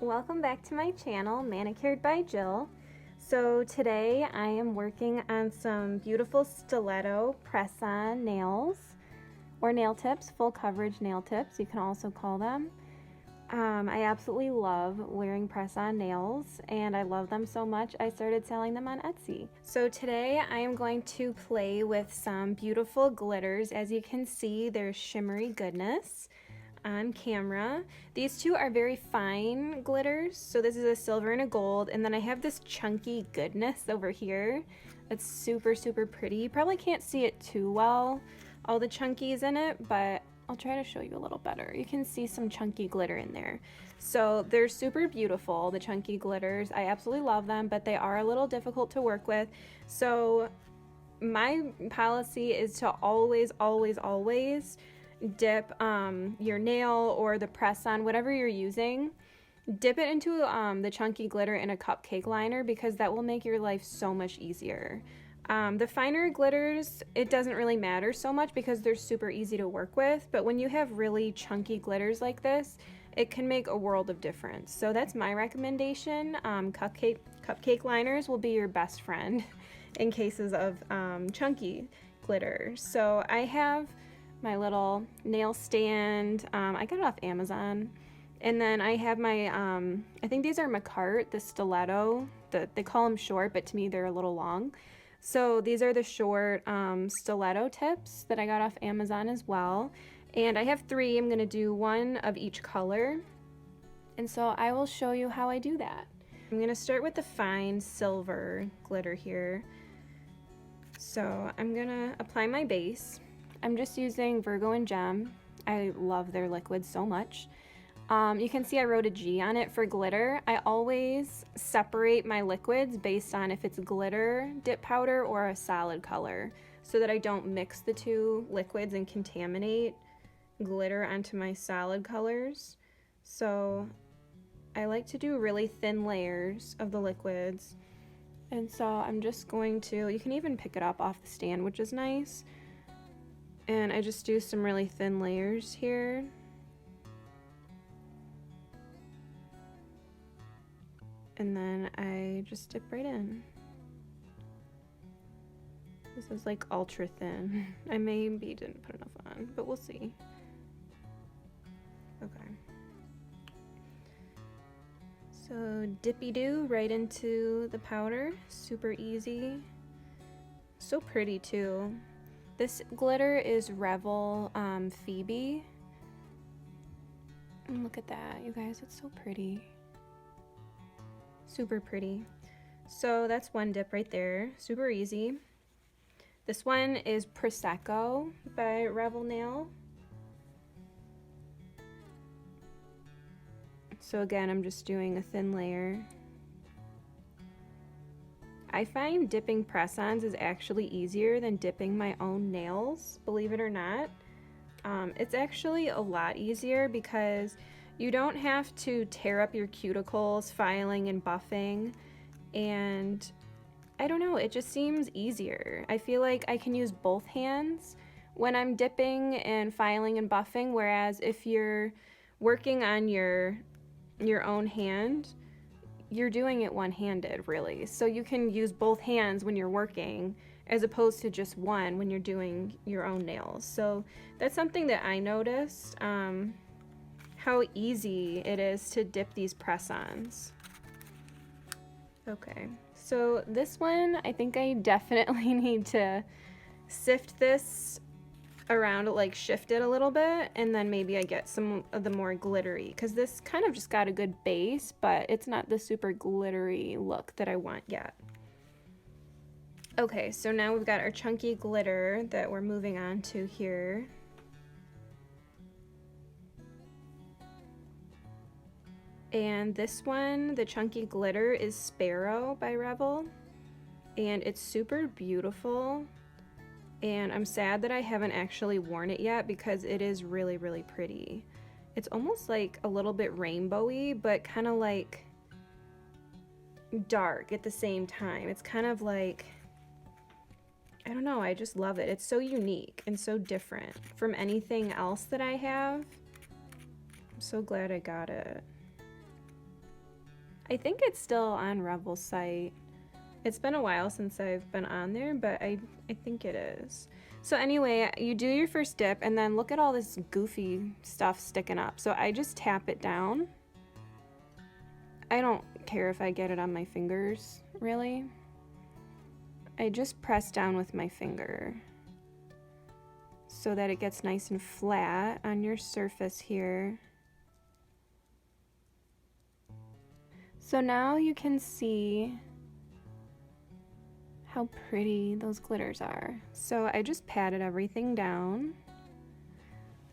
Welcome back to my channel, Manicured by Jill. So today I am working on some beautiful stiletto press-on nails, or nail tips, full coverage nail tips, you can also call them. I absolutely love wearing press-on nails and I love them so much I started selling them on Etsy. So today I am going to play with some beautiful glitters. As you can see, there's shimmery goodness on camera. These two are very fine glitters. So this is a silver and a gold, and then I have this chunky goodness over here. It's super, super pretty. You probably can't see it too well, all the chunkies in it, but I'll try to show you a little better. You can see some chunky glitter in there. So they're super beautiful, the chunky glitters. I absolutely love them, but they are a little difficult to work with. So my policy is to always, always, always dip your nail or the press-on, whatever you're using, dip it into the chunky glitter in a cupcake liner, because that will make your life so much easier. The finer glitters, it doesn't really matter so much because they're super easy to work with, but when you have really chunky glitters like this, it can make a world of difference. So that's my recommendation. Cupcake liners will be your best friend in cases of chunky glitter. So I have my little nail stand. I got it off Amazon. And then I have my, I think these are Macart, the stiletto. They call them short, but to me they're a little long. So these are the short stiletto tips that I got off Amazon as well. And I have three. I'm gonna do one of each color. And so I will show you how I do that. I'm gonna start with the fine silver glitter here. So I'm gonna apply my base. I'm just using Virgo and Gem. I love their liquid so much. You can see I wrote a G on it for glitter. I always separate my liquids based on if it's glitter dip powder or a solid color, so that I don't mix the two liquids and contaminate glitter onto my solid colors. So I like to do really thin layers of the liquids. And so I'm just going to, you can even pick it up off the stand, which is nice. And I just do some really thin layers here. And then I just dip right in. This is like ultra thin. I maybe didn't put enough on, but we'll see. Okay. So dippy-doo right into the powder. Super easy. So pretty too. This glitter is Revel Phoebe. And look at that, you guys, it's so pretty. Super pretty. So that's one dip right there, super easy. This one is Prosecco by Revel Nail. So again, I'm just doing a thin layer. I find dipping press-ons is actually easier than dipping my own nails, believe it or not. It's actually a lot easier because you don't have to tear up your cuticles filing and buffing, and I don't know, it just seems easier. I feel like I can use both hands when I'm dipping and filing and buffing, whereas if you're working on your own hand, you're doing it one-handed really. So you can use both hands when you're working as opposed to just one when you're doing your own nails. So that's something that I noticed, how easy it is to dip these press-ons. Okay, so this one, I think I definitely need to sift this around, like shift it a little bit, and then maybe I get some of the more glittery, because this kind of just got a good base, but it's not the super glittery look that I want yet. Okay, so now we've got our chunky glitter that we're moving on to here. And this one, the chunky glitter, is Sparrow by Revel, and it's super beautiful. And I'm sad that I haven't actually worn it yet because it is really, really pretty. It's almost like a little bit rainbowy, but kind of like dark at the same time. It's kind of like, I don't know, I just love it. It's so unique and so different from anything else that I have. I'm so glad I got it. I think it's still on Revel's site. It's been a while since I've been on there, but I think it is. So anyway, you do your first dip and then look at all this goofy stuff sticking up. So I just tap it down. I don't care if I get it on my fingers, really. I just press down with my finger so that it gets nice and flat on your surface here. So now you can see how pretty those glitters are. So I just patted everything down.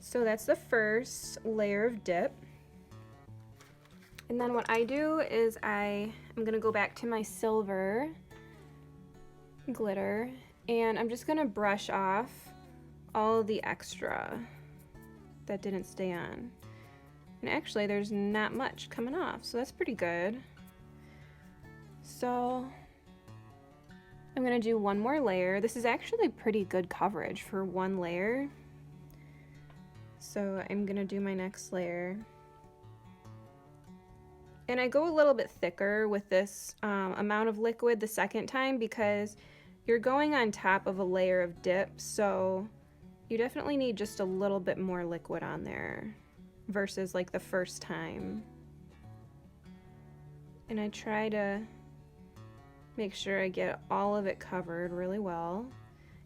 So that's the first layer of dip. And then what I do is I'm gonna go back to my silver glitter and I'm just gonna brush off all of the extra that didn't stay on. And actually there's not much coming off, so that's pretty good. So I'm gonna do one more layer. This is actually pretty good coverage for one layer. So I'm gonna do my next layer. And I go a little bit thicker with this amount of liquid the second time because you're going on top of a layer of dip, so you definitely need just a little bit more liquid on there versus like the first time. And I try to make sure I get all of it covered really well.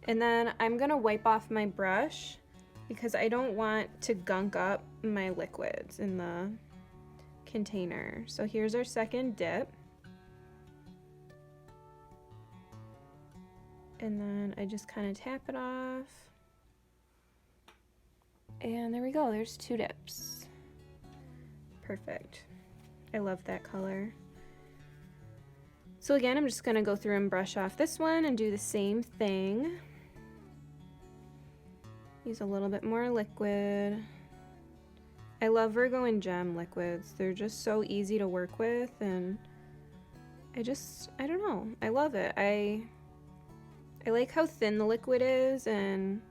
And then I'm gonna wipe off my brush because I don't want to gunk up my liquids in the container. So here's our second dip. And then I just kind of tap it off. And there we go, there's 2 dips. Perfect. I love that color. So again, I'm just gonna go through and brush off this one and do the same thing. Use a little bit more liquid. I love Virgo and Gem liquids. They're just so easy to work with, and I don't know, I love it. I like how thin the liquid is, and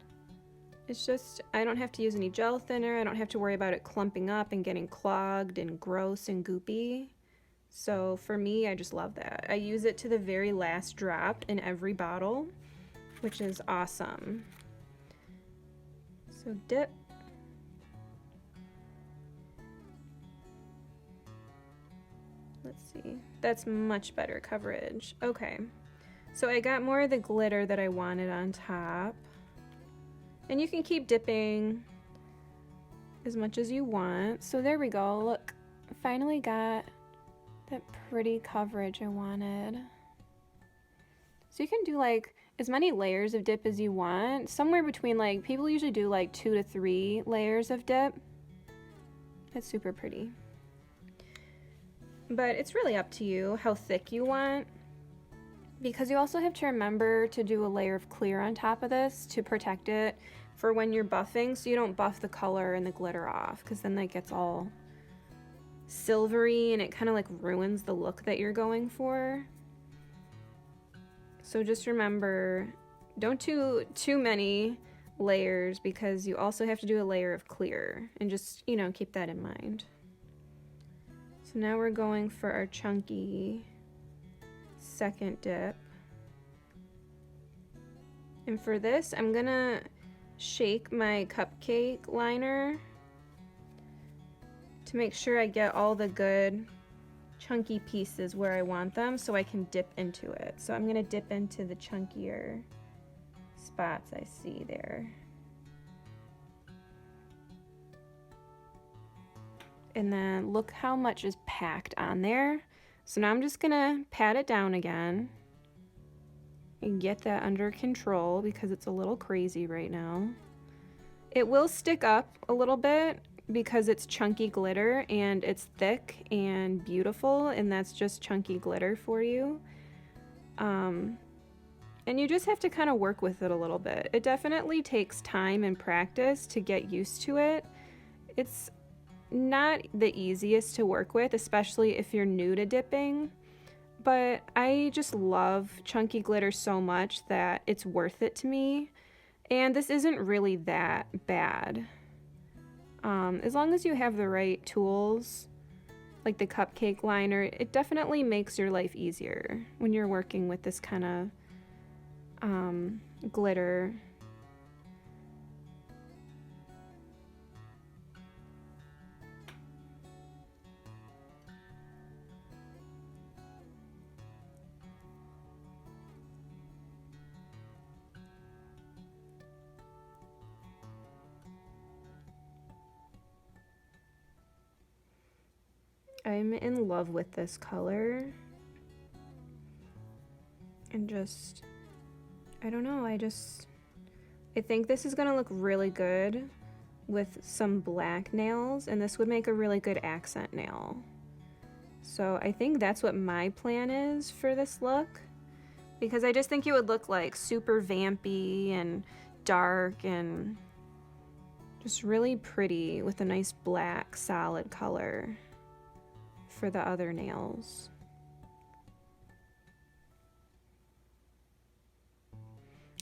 it's just, I don't have to use any gel thinner. I don't have to worry about it clumping up and getting clogged and gross and goopy. So for me, I just love that. I use it to the very last drop in every bottle, which is awesome. So dip. Let's see, that's much better coverage. Okay, so I got more of the glitter that I wanted on top. And you can keep dipping as much as you want. So there we go, look, finally got that pretty coverage I wanted. So you can do like as many layers of dip as you want, somewhere between, like, people usually do like 2 to 3 layers of dip. That's super pretty. But it's really up to you how thick you want, because you also have to remember to do a layer of clear on top of this to protect it for when you're buffing, so you don't buff the color and the glitter off, because then that gets all silvery and it kind of like ruins the look that you're going for. So just remember, don't do too many layers, because you also have to do a layer of clear, and just, you know, keep that in mind. So now we're going for our chunky second dip. And for this, I'm gonna shake my cupcake liner to make sure I get all the good chunky pieces where I want them, so I can dip into it. So I'm gonna dip into the chunkier spots I see there. And then look how much is packed on there. So now I'm just gonna pat it down again and get that under control, because it's a little crazy right now. It will stick up a little bit because it's chunky glitter and it's thick and beautiful, and that's just chunky glitter for you. And you just have to kind of work with it a little bit. It definitely takes time and practice to get used to it. It's not the easiest to work with, especially if you're new to dipping, but I just love chunky glitter so much that it's worth it to me. And this isn't really that bad. As long as you have the right tools like the cupcake liner, it definitely makes your life easier when you're working with this kind of glitter. I'm in love with this color, and just, I don't know, I think this is gonna look really good with some black nails, and this would make a really good accent nail. So I think that's what my plan is for this look, because I just think it would look like super vampy and dark and just really pretty with a nice black solid color for the other nails.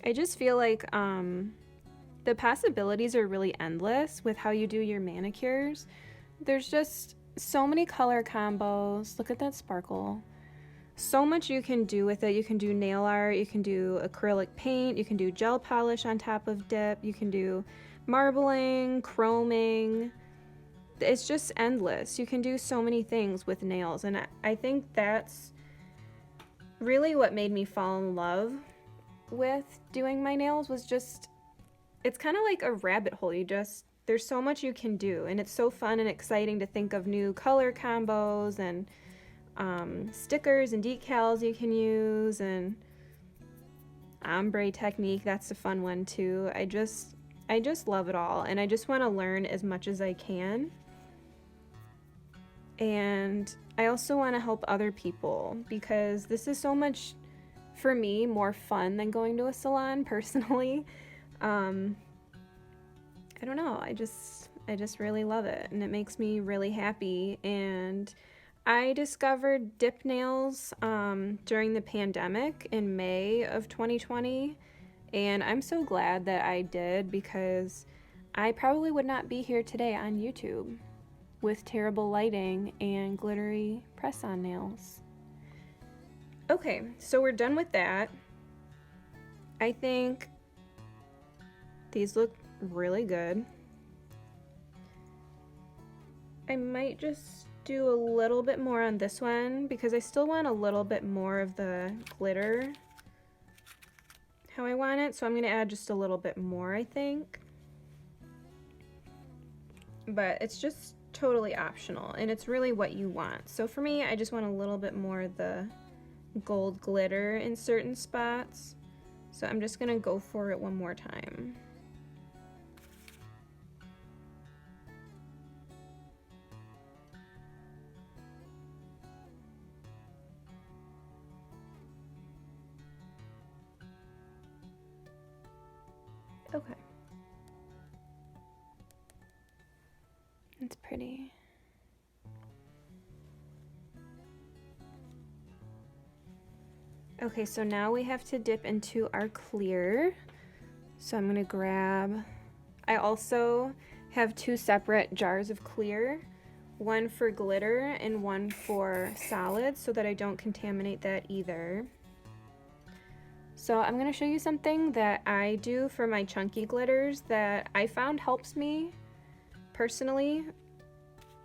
I just feel like the possibilities are really endless with how you do your manicures. There's just so many color combos. Look at that sparkle. So much you can do with it. You can do nail art, you can do acrylic paint, you can do gel polish on top of dip, you can do marbling, chroming. It's just endless. You can do so many things with nails, and I think that's really what made me fall in love with doing my nails. Was just, it's kind of like a rabbit hole. There's so much you can do, and it's so fun and exciting to think of new color combos and stickers and decals you can use, and ombre technique, that's a fun one too. I just love it all, and I just want to learn as much as I can. And I also want to help other people, because this is so much, for me, more fun than going to a salon personally. I don't know, I just really love it, and it makes me really happy. And I discovered dip nails during the pandemic in May of 2020, and I'm so glad that I did, because I probably would not be here today on YouTube with terrible lighting and glittery press-on nails. Okay, so we're done with that. I think these look really good. I might just do a little bit more on this one, because I still want a little bit more of the glitter how I want it, so I'm going to add just a little bit more, I think. But it's just totally optional, and it's really what you want. So for me, I just want a little bit more of the gold glitter in certain spots, so I'm just gonna go for it one more time. Okay, it's pretty. Okay, so now we have to dip into our clear. So I'm gonna grab, I also have two separate jars of clear, one for glitter and one for solids, so that I don't contaminate that either. So I'm gonna show you something that I do for my chunky glitters that I found helps me personally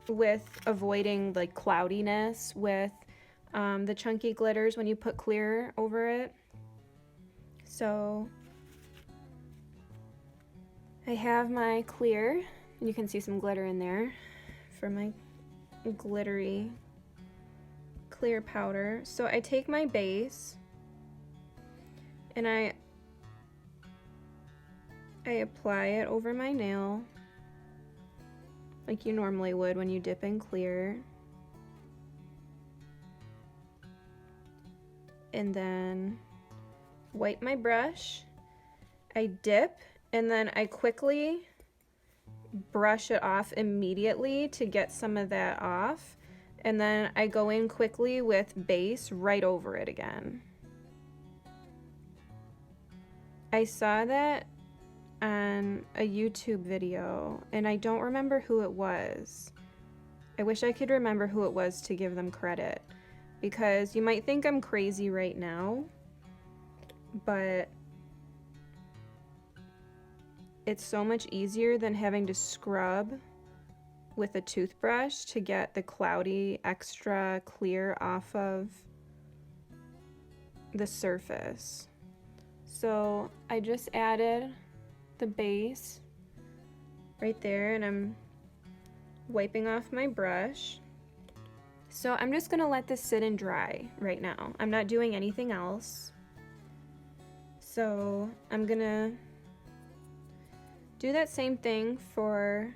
with avoiding like cloudiness with the chunky glitters when you put clear over it. So I have my clear, and you can see some glitter in there for my glittery clear powder. So I take my base and I apply it over my nail like you normally would when you dip in clear. And then wipe my brush, I dip, and then I quickly brush it off immediately to get some of that off, and then I go in quickly with base right over it again. I saw that on a YouTube video, and I don't remember who it was. I wish I could remember who it was to give them credit, because you might think I'm crazy right now, but it's so much easier than having to scrub with a toothbrush to get the cloudy extra clear off of the surface. So I just added the base right there, and I'm wiping off my brush. So I'm just gonna let this sit and dry right now. I'm not doing anything else. So I'm gonna do that same thing for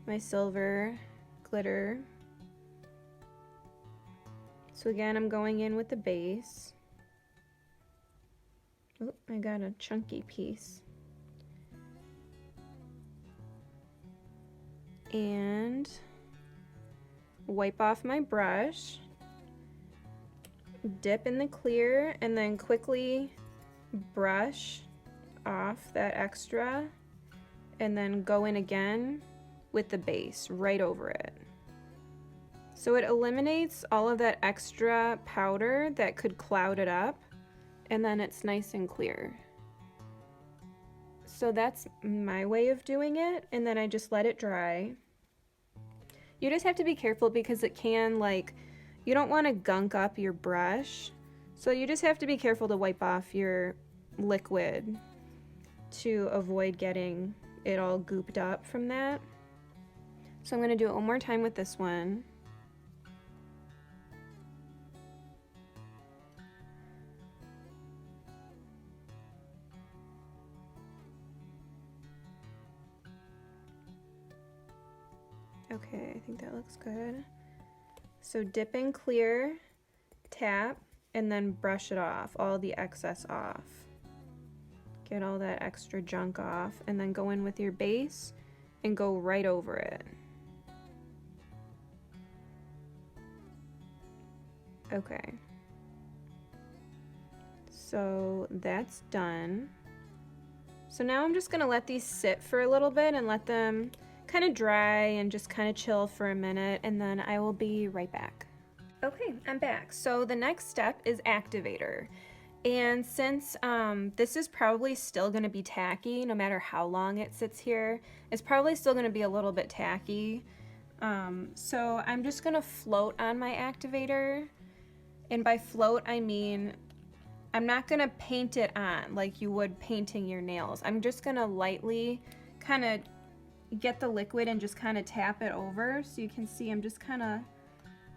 my silver glitter. So again, I'm going in with the base. Oh, I got a chunky piece. And wipe off my brush, dip in the clear, and then quickly brush off that extra, and then go in again with the base right over it. So it eliminates all of that extra powder that could cloud it up, and then it's nice and clear. So that's my way of doing it, and then I just let it dry. You just have to be careful because it can, like, you don't want to gunk up your brush, so you just have to be careful to wipe off your liquid to avoid getting it all gooped up from that. So I'm going to do it one more time with this one. Okay, I think that looks good. So dip in clear, tap, and then brush it off, all the excess off. Get all that extra junk off, and then go in with your base and go right over it. Okay. So that's done. So now I'm just gonna let these sit for a little bit and let them kind of dry and just kind of chill for a minute, and then I will be right back. Okay, I'm back. So the next step is Activator. And since this is probably still going to be tacky, no matter how long it sits here, it's probably still going to be a little bit tacky. So I'm just going to float on my Activator. And by float, I mean I'm not going to paint it on like you would painting your nails. I'm just going to lightly kind of get the liquid and just kind of tap it over. So you can see I'm just kind of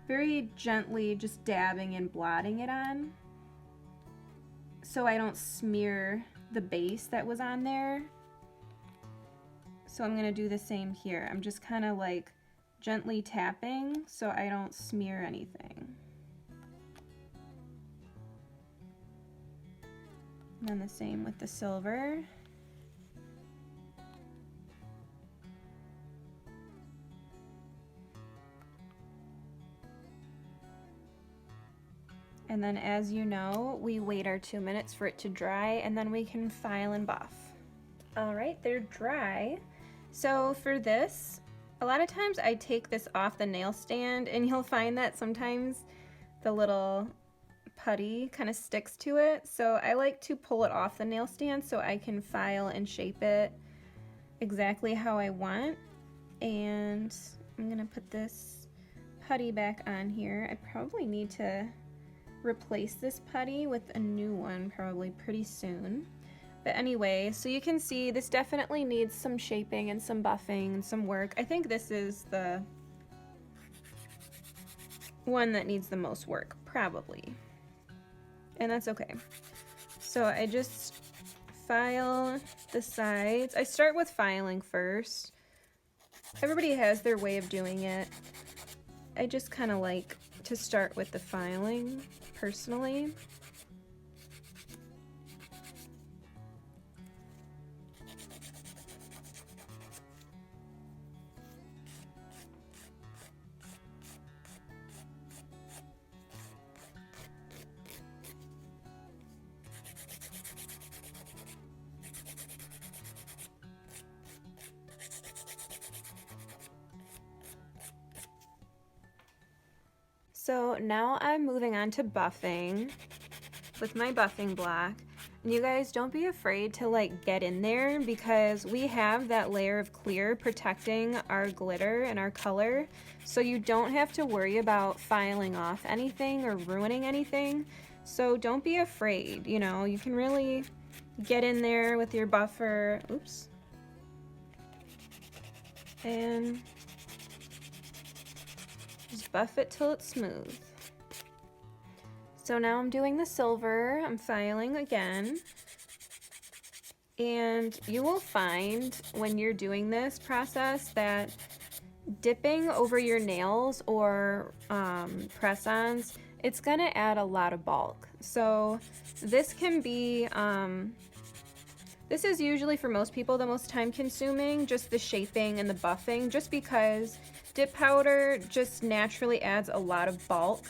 very gently just dabbing and blotting it on, so I don't smear the base that was on there. So I'm gonna do the same here. I'm just kind of like gently tapping so I don't smear anything. And then the same with the silver. And then, as you know, we wait our 2 minutes for it to dry, and then we can file and buff. All right, they're dry. So for this, a lot of times I take this off the nail stand, and you'll find that sometimes the little putty kind of sticks to it. So I like to pull it off the nail stand so I can file and shape it exactly how I want. And I'm gonna put this putty back on here. I probably need to replace this putty with a new one probably pretty soon. But anyway, so you can see this definitely needs some shaping and some buffing and some work. I think this is the one that needs the most work, probably. And that's okay. So I just file the sides. I start with filing first. Everybody has their way of doing it. I just kind of like to start with the filing personally. So now I'm moving on to buffing with my buffing block. And you guys, don't be afraid to like get in there, because we have that layer of clear protecting our glitter and our color. So you don't have to worry about filing off anything or ruining anything. So don't be afraid, you know, you can really get in there with your buffer. Oops. And just buff it till it's smooth. So now I'm doing the silver, I'm filing again. And you will find when you're doing this process that dipping over your nails or press-ons, it's gonna add a lot of bulk. So this can be, this is usually for most people the most time consuming, just the shaping and the buffing, just because dip powder just naturally adds a lot of bulk.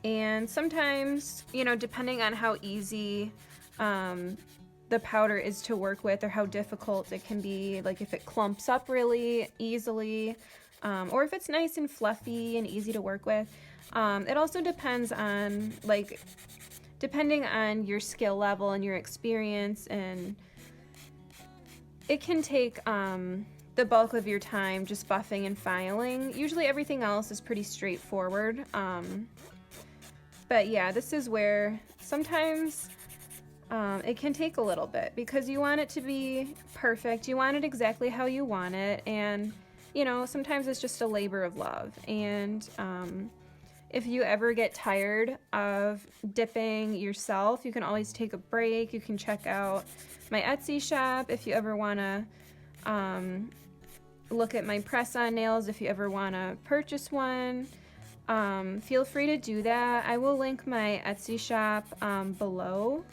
And sometimes, you know, depending on how easy the powder is to work with or how difficult it can be, like if it clumps up really easily, or if it's nice and fluffy and easy to work with. It also depends on, like, depending on your skill level and your experience, and it can take the bulk of your time just buffing and filing. Usually everything else is pretty straightforward. But yeah, this is where sometimes it can take a little bit, because you want it to be perfect. You want it exactly how you want it. And, you know, sometimes it's just a labor of love. And if you ever get tired of dipping yourself, you can always take a break. You can check out my Etsy shop if you ever want to look at my press-on nails, if you ever want to purchase one. Feel free to do that. I will link my Etsy shop below.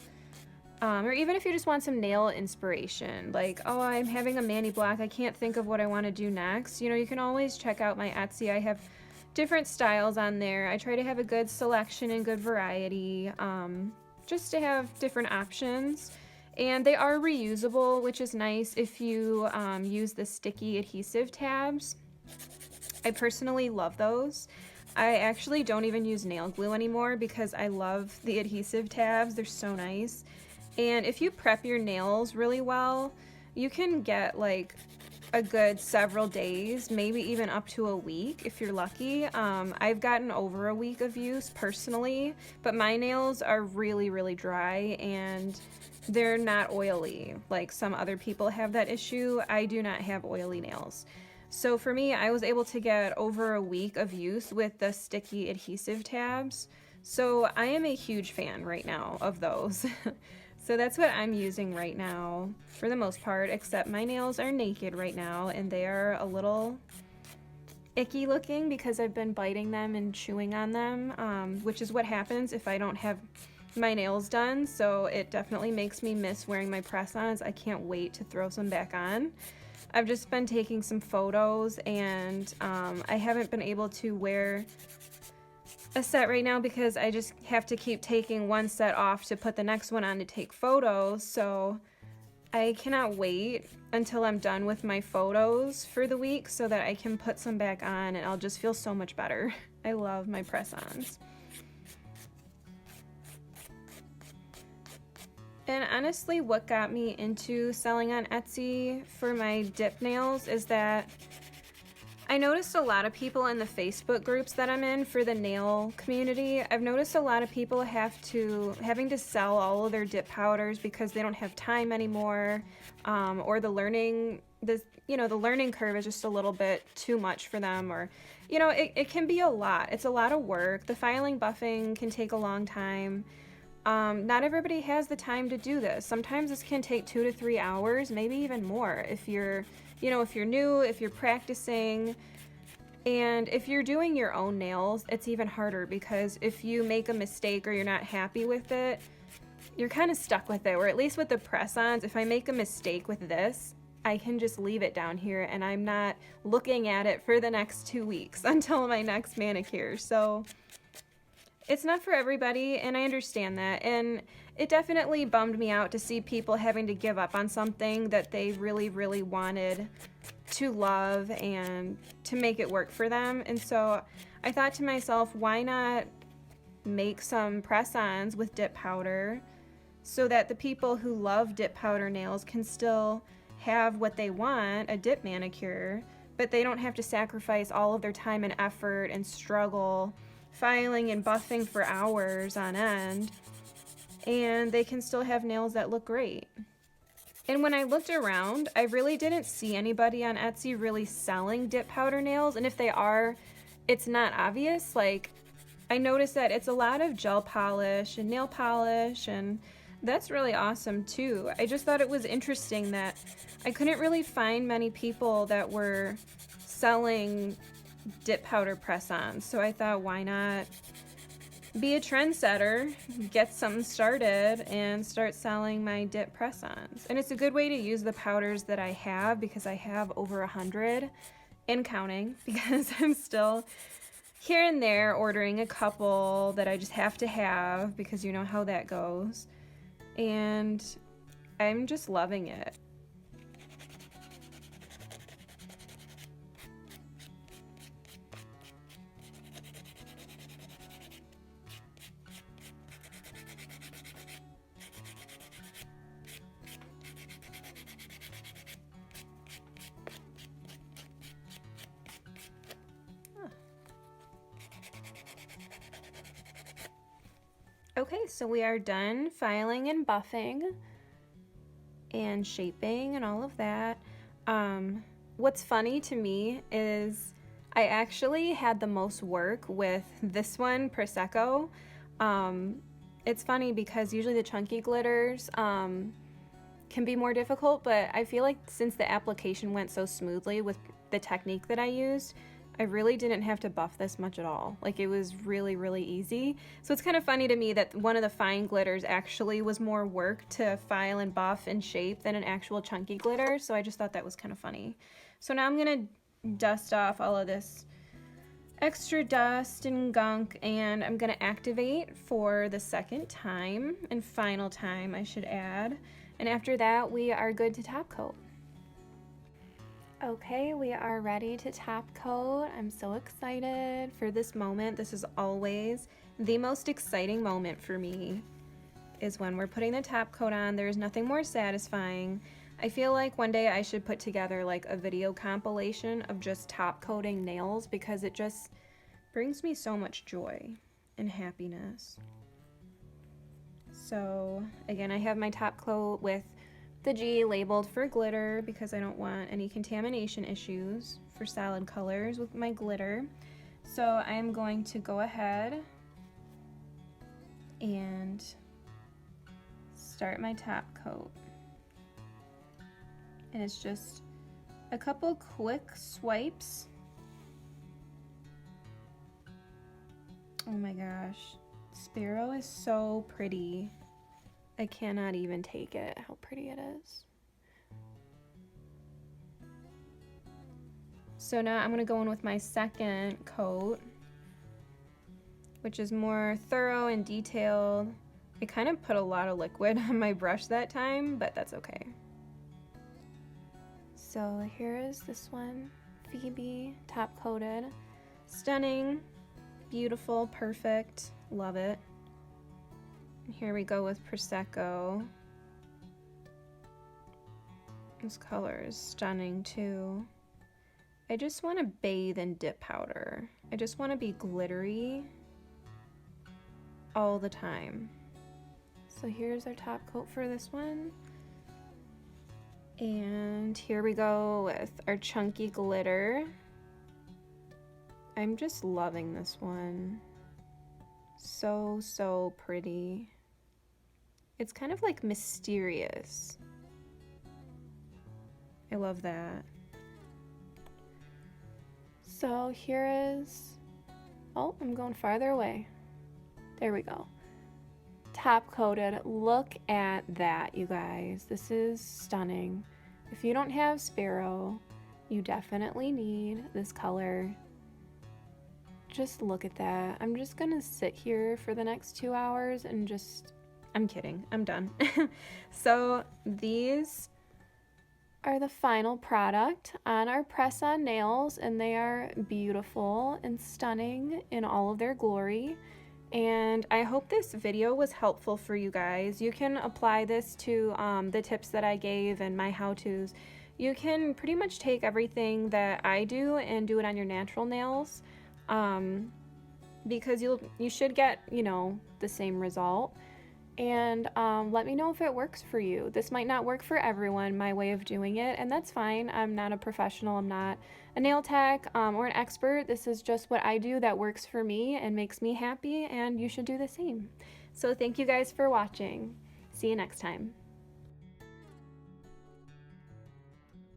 Or even if you just want some nail inspiration, like, oh, I'm having a mani block, I can't think of what I want to do next. You know, you can always check out my Etsy. I have different styles on there. I try to have a good selection and good variety, just to have different options. And they are reusable, which is nice if you use the sticky adhesive tabs. I personally love those. I actually don't even use nail glue anymore because I love the adhesive tabs. They're so nice. And if you prep your nails really well, you can get like a good several days, maybe even up to a week if you're lucky. I've gotten over a week of use personally, but my nails are really, really dry and they're not oily. Like some other people have that issue. I do not have oily nails. So for me, I was able to get over a week of use with the sticky adhesive tabs. So I am a huge fan right now of those. So that's what I'm using right now for the most part, except my nails are naked right now and they are a little icky looking because I've been biting them and chewing on them, which is what happens if I don't have my nails done. So it definitely makes me miss wearing my press-ons. I can't wait to throw some back on. I've just been taking some photos and I haven't been able to wear a set right now because I just have to keep taking one set off to put the next one on to take photos. So I cannot wait until I'm done with my photos for the week so that I can put some back on and I'll just feel so much better. I love my press-ons. And honestly, what got me into selling on Etsy for my dip nails is that I noticed a lot of people in the Facebook groups that I'm in for the nail community. I've noticed a lot of people having to sell all of their dip powders because they don't have time anymore, or the learning curve is just a little bit too much for them, or it can be a lot. It's a lot of work. The filing buffing can take a long time. Not everybody has the time to do this. Sometimes this can take 2 to 3 hours, maybe even more if you're new, if you're practicing. And if you're doing your own nails, it's even harder because if you make a mistake or you're not happy with it, you're kind of stuck with it. Or at least with the press-ons, if I make a mistake with this, I can just leave it down here and I'm not looking at it for the next 2 weeks until my next manicure. So it's not for everybody, and I understand that. And it definitely bummed me out to see people having to give up on something that they really, really wanted to love and to make it work for them. And so I thought to myself, why not make some press-ons with dip powder so that the people who love dip powder nails can still have what they want, a dip manicure, but they don't have to sacrifice all of their time and effort and struggle filing and buffing for hours on end, and they can still have nails that look great. And when I looked around, I really didn't see anybody on Etsy really selling dip powder nails, and if they are, it's not obvious. Like, I noticed that it's a lot of gel polish and nail polish, and that's really awesome too. I just thought it was interesting that I couldn't really find many people that were selling dip powder press-ons. So I thought, why not be a trendsetter, get something started, and start selling my dip press-ons. And it's a good way to use the powders that I have, because I have over 100 and counting, because I'm still here and there ordering a couple that I just have to have, because you know how that goes. And I'm just loving it. Okay, so we are done filing and buffing and shaping and all of that. What's funny to me is I actually had the most work with this one, Prosecco. It's funny because usually the chunky glitters can be more difficult, but I feel like since the application went so smoothly with the technique that I used, I really didn't have to buff this much at all. Like, it was really, really easy. So it's kind of funny to me that one of the fine glitters actually was more work to file and buff and shape than an actual chunky glitter. So I just thought that was kind of funny. So now I'm gonna dust off all of this extra dust and gunk, and I'm gonna activate for the second time, and final time I should add. And after that, we are good to top coat. Okay, we are ready to top coat. I'm so excited for this moment. This is always the most exciting moment for me, is when we're putting the top coat on. There's nothing more satisfying. I feel like one day I should put together like a video compilation of just top coating nails, because it just brings me so much joy and happiness. So again, I have my top coat with the G labeled for glitter, because I don't want any contamination issues for solid colors with my glitter. So I am going to go ahead and start my top coat. And it's just a couple quick swipes. Oh my gosh, Sparrow is so pretty. I cannot even take it, how pretty it is. So now I'm gonna go in with my second coat, which is more thorough and detailed. I kind of put a lot of liquid on my brush that time, but that's okay. So here is this one, Phoebe, top coated. Stunning, beautiful, perfect, love it. Here we go with Prosecco. This color is stunning too. I just want to bathe in dip powder. I just want to be glittery all the time. So here's our top coat for this one. And here we go with our chunky glitter. I'm just loving this one. So, so pretty. It's kind of like mysterious. I love that. So here is, oh, I'm going farther away. There we go. Top coated. Look at that, you guys. This is stunning. If you don't have Sparrow, you definitely need this color. Just look at that. I'm just gonna sit here for the next 2 hours and just, I'm kidding, I'm done. So these are the final product on our press-on nails, and they are beautiful and stunning in all of their glory. And I hope this video was helpful for you guys. You can apply this to the tips that I gave and my how-tos. You can pretty much take everything that I do and do it on your natural nails, because you should get, you know, the same result. And let me know if it works for you. This might not work for everyone, my way of doing it, and that's fine. I'm not a professional, I'm not a nail tech or an expert. This is just what I do that works for me and makes me happy, and you should do the same. So thank you guys for watching. See you next time.